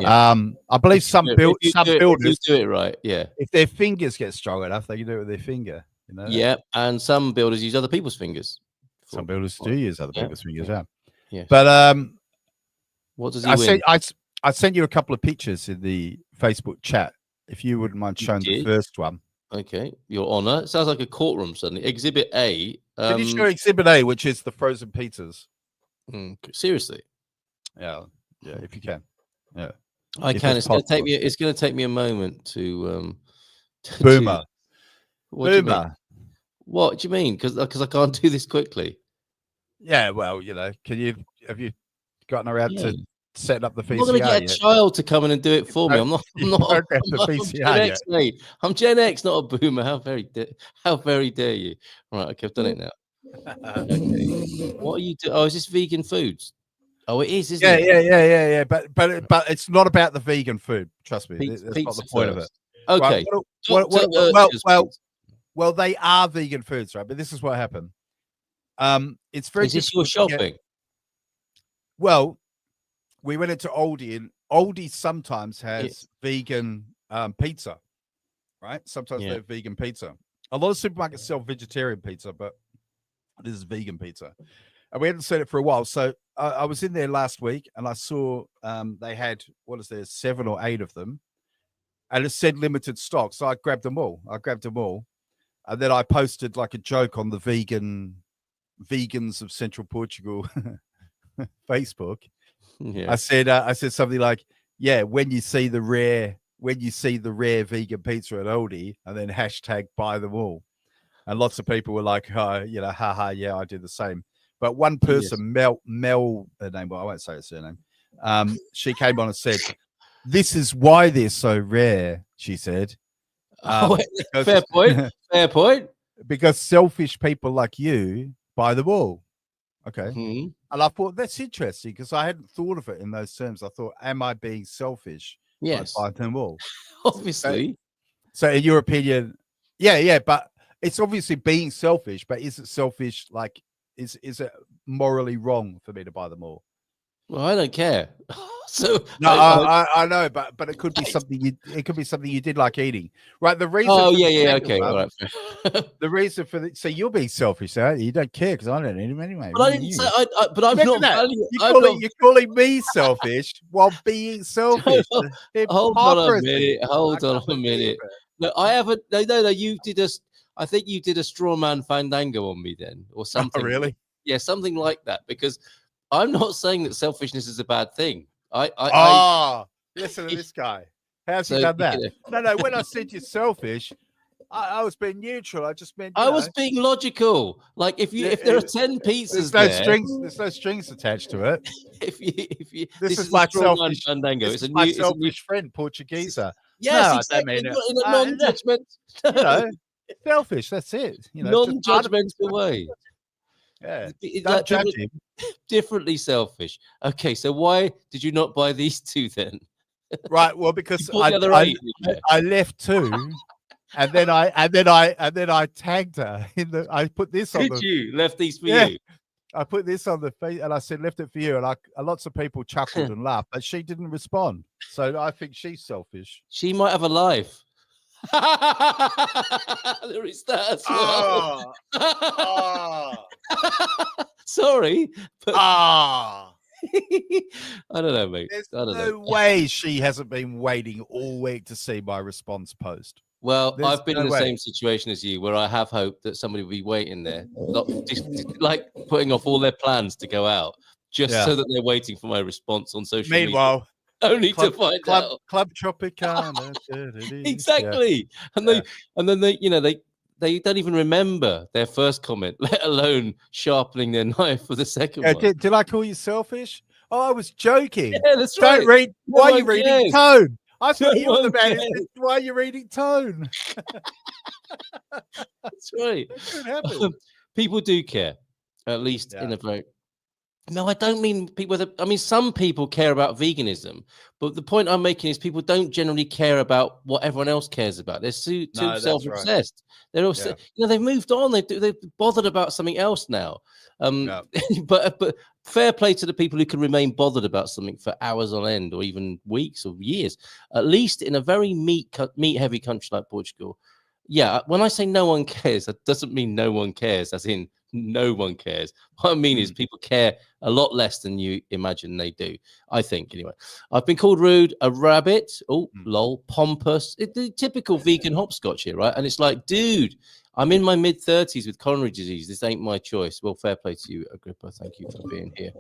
Yeah. I believe some builders do it right. Yeah. If their fingers get strong enough, they can do it with their finger. You know? Yeah, and some builders use other people's fingers. Some builders do use other people's fingers. Yeah. But what does he win? I sent you a couple of pictures in the Facebook chat. If you wouldn't mind showing the first one. Okay, Your Honor. It sounds like a courtroom suddenly. Exhibit A. Can you show Exhibit A, which is the frozen pizzas? Seriously? Yeah, if you can. Yeah, I can. It's going to take me a moment to. Boomer. Boomer. What do you mean? Because I can't do this quickly. Yeah, well, you know, have you gotten around to setting up the VCR? I'm not going to get a child to come in and do it for me. I'm not I'm Gen X, not a boomer. How very dare you? Right, okay, I've done it now. Okay. What are you doing? Oh, is this vegan foods? Oh, it is, isn't it? Yeah. But it's not about the vegan food. Trust me, that's not the point of it. Okay. Right, well, they are vegan foods, right? But this is what happened. It's very. Is this your shopping? Well, we went into Aldi, and Aldi sometimes has vegan pizza, right? Sometimes they have vegan pizza. A lot of supermarkets sell vegetarian pizza, but this is vegan pizza. And we hadn't seen it for a while. So I was in there last week, and I saw they had, 7 or 8 of them. And it said limited stock. So I grabbed them all. And then I posted like a joke on the vegans of Central Portugal Facebook. Yeah. I said something like, yeah, when you see the rare vegan pizza at Aldi, and then hashtag buy them all. And lots of people were like, oh, you know, haha, yeah, I did the same. But one person, Mel, her name, well, I won't say her surname. She came on and said, "This is why they're so rare," she said. Because, fair point. Fair point. Because selfish people like you buy them all. Okay. Mm-hmm. And I thought that's interesting because I hadn't thought of it in those terms. I thought, am I being selfish? Yes. By buying them all? Obviously. So in your opinion, yeah, but it's obviously being selfish, but is it selfish? Like, is it morally wrong for me to buy them all? Well, I don't care. So no, I know, but it could be something you did like eating, right? The reason. Oh yeah, okay. All right. The reason for so you're being selfish, aren't you? You don't care because I don't eat them anyway. But I didn't say. But I'm not. You're calling me selfish while being selfish. Hold on a minute. No, I haven't. No. You did a. I think you did a straw man fandango on me then, or something. Oh, really? Yeah, something like that. Because I'm not saying that selfishness is a bad thing. Listen to this guy. How's he done that? No. When I said you're selfish, I was being neutral. I just meant I was being logical. Like if there are 10 pizzas, there's no strings attached to it. if you this is my selfish fandango. It's my selfish friend, Portuguese. Yes, exactly. In a non-judgmental. Selfish. That's it. Non-judgmental way. Yeah, don't judge him. Differently selfish. Okay, so why did you not buy these two then? Right. Well, because I left two, and then I tagged her in the. I put this on. You left these for you? I put this on the face, and I said left it for you, and lots of people chuckled and laughed, but she didn't respond. So I think she's selfish. She might have a life. There is that as well. Sorry, but I don't know, mate. There's no way she hasn't been waiting all week to see my response post. Well, I've been in the same situation as you, where I have hoped that somebody will be waiting there, like putting off all their plans to go out, just so that they're waiting for my response on social media. Meanwhile, only to find out Club Tropicana. Exactly. And then they don't even remember their first comment, let alone sharpening their knife for the second one. Did I call you selfish? Oh, I was joking. Yeah, that's right. Don't read. Why are you reading tone? I thought you were the man. Why are you reading tone? That's right. People do care, at least in a very. No, I don't mean people. I mean, some people care about veganism, but the point I'm making is people don't generally care about what everyone else cares about. They're too self-obsessed. Right. They're also, they've moved on. They've bothered about something else now. But fair play to the people who can remain bothered about something for hours on end, or even weeks or years. At least in a very meat-heavy country like Portugal. Yeah, when I say no one cares, that doesn't mean no one cares, as in no one cares. What I mean is people care a lot less than you imagine they do, I think, anyway. I've been called rude, a rabbit, lol, pompous, the typical vegan hopscotch here, right? And it's like, dude, I'm in my mid-30s with coronary disease. This ain't my choice. Well, fair play to you, Agrippa. Thank you for being here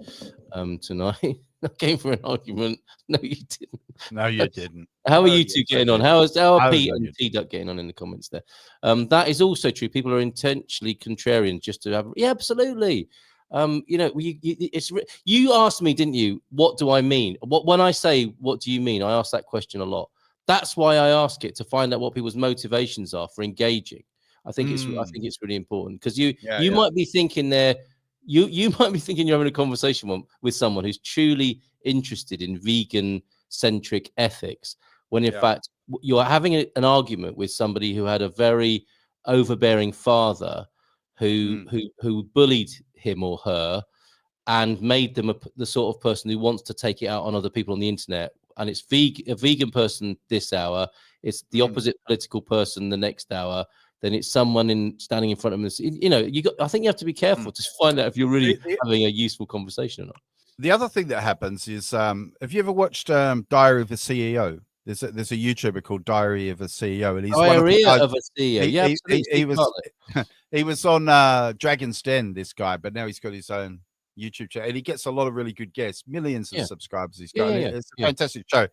tonight. I came for an argument. No, you didn't. No, you didn't. How are you two getting on? How are Pete and T-Duck getting on in the comments there? That is also true. People are intentionally contrarian just to have. Yeah, absolutely. You asked me, didn't you? What do I mean? When I say what do you mean, I ask that question a lot. That's why I ask it, to find out what people's motivations are for engaging. I think it's really important, because you might be thinking there. You might be thinking you're having a conversation with someone who's truly interested in vegan-centric ethics, when in fact you're having an argument with somebody who had a very overbearing father who bullied him or her and made them the sort of person who wants to take it out on other people on the internet. And it's a vegan person this hour, it's the opposite political person the next hour. Then it's someone standing in front of them. I think you have to be careful to find out if you're really having a useful conversation or not. The other thing that happens is, have you ever watched Diary of a CEO? There's a YouTuber called Diary of a CEO, and he's Diary of a CEO. He was on Dragon's Den, this guy, but now he's got his own YouTube channel, and he gets a lot of really good guests, millions of subscribers he's got. It's a Yeah. fantastic show.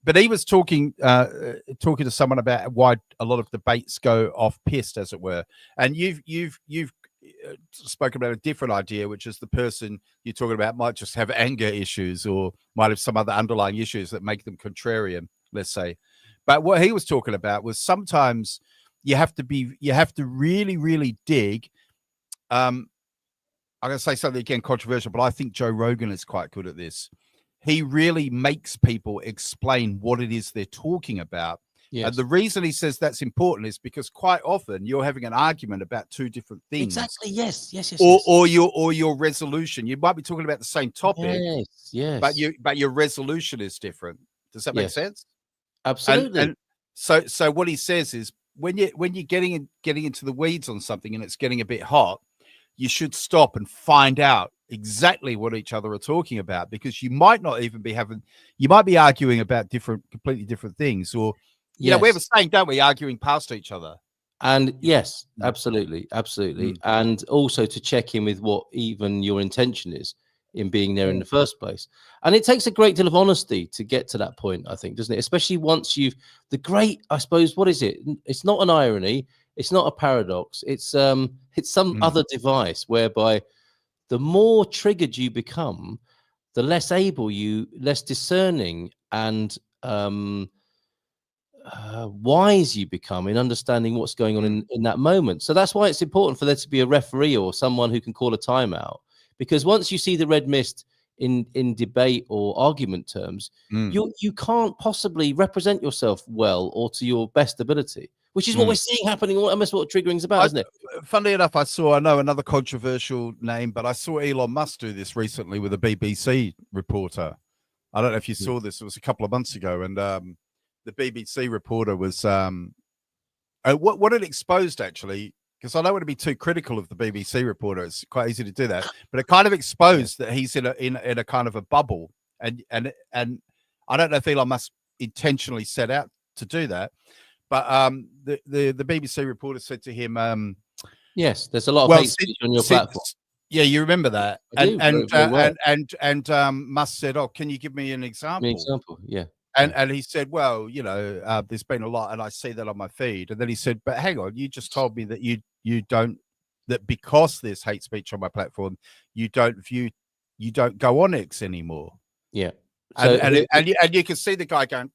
But he was talking to someone about why a lot of debates go off piste, as it were. And you've spoken about a different idea, which is the person you're talking about might just have anger issues or might have some other underlying issues that make them contrarian, let's say. But what he was talking about was sometimes you have to really, really dig. I'm going to say something again controversial, but I think Joe Rogan is quite good at this. He really makes people explain what it is they're talking about. Yes. And the reason he says that's important is because quite often you're having an argument about two different things. Exactly. Yes. Or your resolution. You might be talking about the same topic. Yes. But your resolution is different. Does that make sense? Absolutely. And so what he says is when you're getting into the weeds on something and it's getting a bit hot, you should stop and find out exactly what each other are talking about, because you might not even be you might be arguing about completely different things, or you know, we have a saying, don't we, arguing past each other. And yes, absolutely. And also to check in with what even your intention is in being there in the first place. And it takes a great deal of honesty to get to that point, I think, doesn't it? Especially once I suppose, what is it? It's not an irony. It's not a paradox. It's some other device whereby the more triggered you become, the less discerning and wise you become in understanding what's going on in that moment. So that's why it's important for there to be a referee or someone who can call a timeout, because once you see the red mist in debate or argument terms, you can't possibly represent yourself well or to your best ability, which is what we're seeing happening. That's what triggering is about, isn't it? Funnily enough, I know another controversial name, but I saw Elon Musk do this recently with a BBC reporter. I don't know if you saw this. It was a couple of months ago, and the BBC reporter was what it exposed, actually, because I don't want to be too critical of the BBC reporter. It's quite easy to do that, but it kind of exposed that he's in a kind of a bubble, and I don't know if Elon Musk intentionally set out to do that, but the BBC reporter said to him, yes, there's a lot of hate speech on your platform. Yeah, you remember that, and Musk said, "Oh, can you give me an example?" Yeah. And he said, well, you know, there's been a lot, and I see that on my feed. And then he said, but hang on, you just told me that you don't, that because there's hate speech on my platform, you don't go on X anymore. Yeah. So, and you can see the guy going,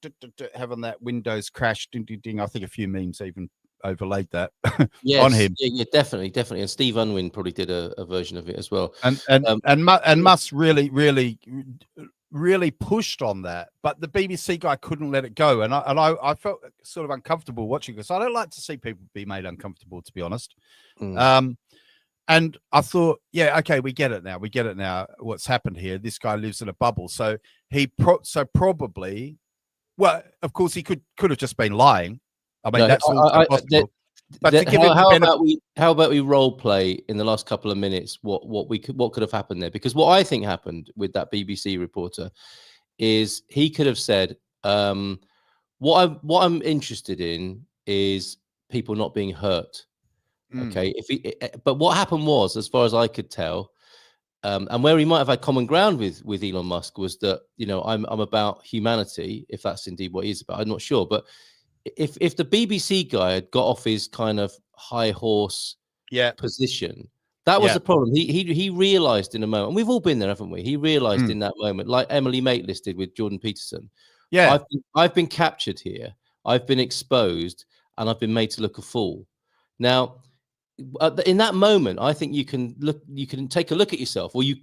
having that Windows crash, ding, ding, ding. I think a few memes even overlaid that on him. Yeah, definitely. And Steve Unwin probably did a version of it as well. And Musk really pushed on that, but the BBC guy couldn't let it go, and I felt sort of uncomfortable watching, because I don't like to see people be made uncomfortable, to be honest. And I thought, yeah, okay, we get it now. What's happened here? This guy lives in a bubble, so probably, well, of course, he could have just been lying. I mean, that's also possible. But how about we role play in the last couple of minutes what could have happened there? Because what I think happened with that BBC reporter is he could have said, what I'm interested in is people not being hurt. Okay, but what happened was, as far as I could tell, and where he might have had common ground with Elon Musk, was that, you know, I'm about humanity, if that's indeed what he's about. I'm not sure, but if the BBC guy had got off his kind of high horse position, that was the problem. He realized in a moment, and we've all been there, haven't we? He realized in that moment, like Emily Maitlis did with Jordan Peterson. Yeah, I've been captured here. I've been exposed, and I've been made to look a fool. Now, in that moment, I think you can take a look at yourself, or you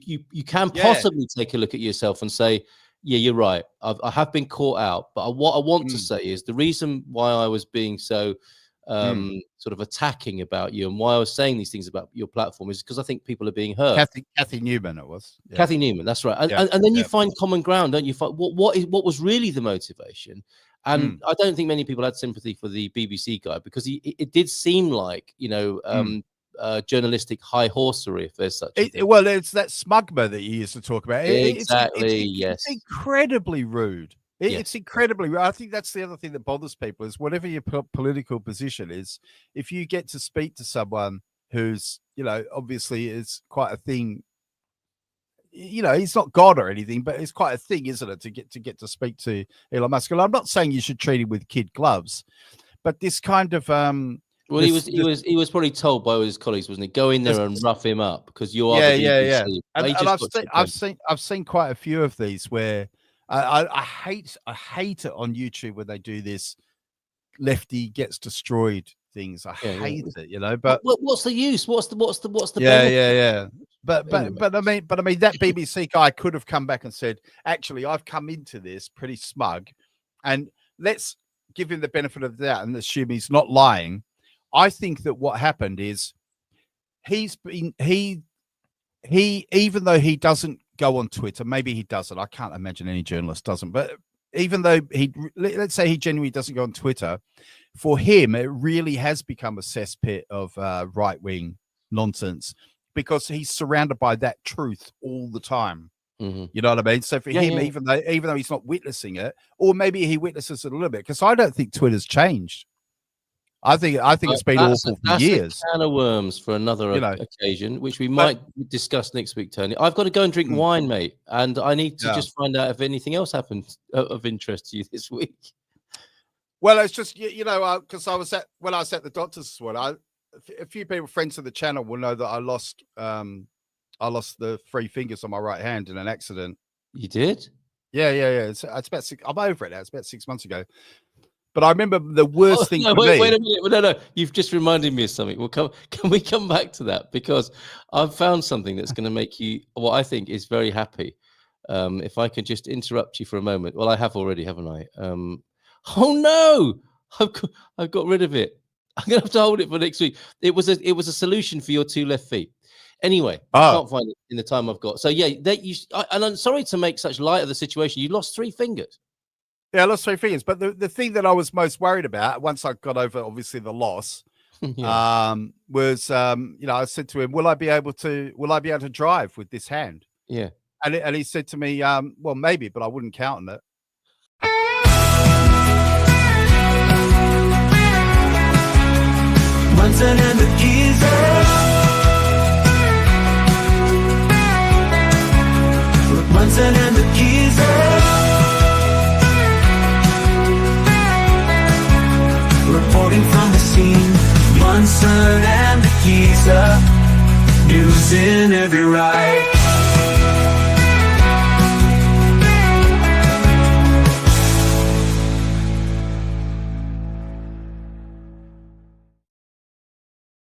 can possibly take a look at yourself and say, yeah, you're right. I have been caught out, but what I want to say is the reason why I was being so sort of attacking about you, and why I was saying these things about your platform, is because I think people are being hurt. Kathy Newman, it was. Yeah. Kathy Newman, that's right. And then you find common ground, don't you? What was really the motivation? And I don't think many people had sympathy for the BBC guy, because it did seem like, you know, journalistic high horsery, if there's such a thing. Well, it's that smugma that you used to talk about. Exactly. It's incredibly rude. It's incredibly rude. I think that's the other thing that bothers people, is whatever your political position is, if you get to speak to someone who's, you know, obviously is quite a thing he's not God or anything, but it's quite a thing, isn't it, to get to speak to Elon Musk? And I'm not saying you should treat him with kid gloves, but this kind of well, he was probably told by all his colleagues, wasn't he? Go in there and rough him up because you are the BBC. And I've seen quite a few of these where I hate it on YouTube when they do this lefty gets destroyed things. I hate it, but what's the use? What's the benefit? But I mean that BBC guy could have come back and said, actually, I've come into this pretty smug, and let's give him the benefit of the doubt and assume he's not lying. I think that what happened is even though he doesn't go on Twitter, maybe he doesn't. I can't imagine any journalist doesn't, but even though let's say he genuinely doesn't go on Twitter, for him, it really has become a cesspit of right-wing nonsense because he's surrounded by that truth all the time. Mm-hmm. You know what I mean? So for him, even though he's not witnessing it, or maybe he witnesses it a little bit, because I don't think Twitter's changed. I think it's been awful for years. A can of worms for another occasion, which we might discuss next week, Tony. I've got to go and drink wine, mate, and I need to just find out if anything else happened of interest to you this week. Well, it's just because when I was at the doctor's as well. A few people, friends of the channel, will know that I lost the 3 fingers on my right hand in an accident. You did? Yeah. It's about 6. I'm over it now. It's about 6 months ago. But I remember the worst thing for me. Wait a minute. No. You've just reminded me of something. Can we come back to that? Because I've found something that's going to make you, what I think is very happy. If I could just interrupt you for a moment. Well, I have already, haven't I? Oh no! I've got rid of it. I'm going to have to hold it for next week. It was a solution for your 2 left feet. Anyway, I can't find it in the time I've got. So yeah, and I'm sorry to make such light of the situation. You lost 3 fingers. Yeah, I lost 3 fingers. But the thing that I was most worried about, once I got over obviously the loss, was I said to him, "Will I be able to drive with this hand?" Yeah, and he said to me, "Well, maybe, but I wouldn't count on it." Munson and the Geeza. Munson and the Geeza. Reporting from the scene. Munson and the Geeza. News in every ride.